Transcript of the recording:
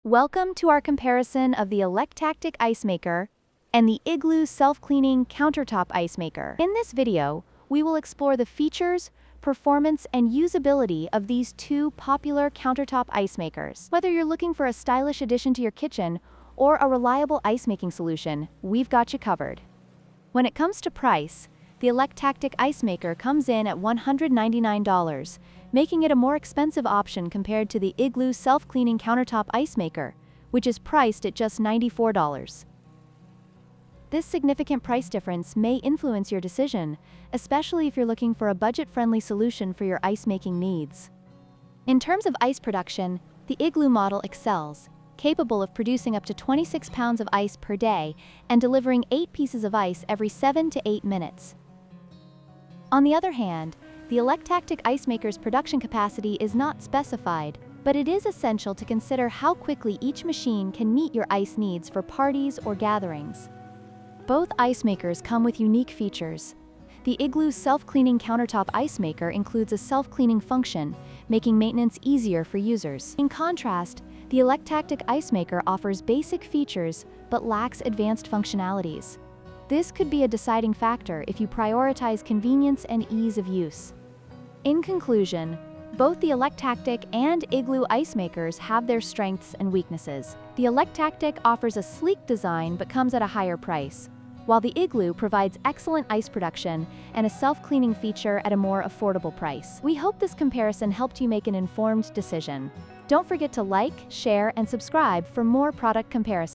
Welcome to our comparison of the Electactic ice maker and the Igloo self-cleaning countertop ice maker. In this video, we will explore the features, performance, and usability of these two popular countertop ice makers. Whether you're looking for a stylish addition to your kitchen or a reliable ice-making solution, we've got you covered. When it comes to price, the Electactic ice maker comes in at $199, making it a more expensive option compared to the Igloo self-cleaning countertop ice maker, which is priced at just $94. This significant price difference may influence your decision, especially if you're looking for a budget-friendly solution for your ice-making needs. In terms of ice production, the Igloo model excels, capable of producing up to 26 pounds of ice per day and delivering 8 pieces of ice every 7 to 8 minutes. On the other hand, the Electactic ice maker's production capacity is not specified, but it is essential to consider how quickly each machine can meet your ice needs for parties or gatherings. Both ice makers come with unique features. The Igloo self-cleaning countertop ice maker includes a self-cleaning function, making maintenance easier for users. In contrast, the Electactic ice maker offers basic features but lacks advanced functionalities. This could be a deciding factor if you prioritize convenience and ease of use. In conclusion, both the Electactic and Igloo ice makers have their strengths and weaknesses. The Electactic offers a sleek design but comes at a higher price, while the Igloo provides excellent ice production and a self-cleaning feature at a more affordable price. We hope this comparison helped you make an informed decision. Don't forget to like, share, and subscribe for more product comparisons.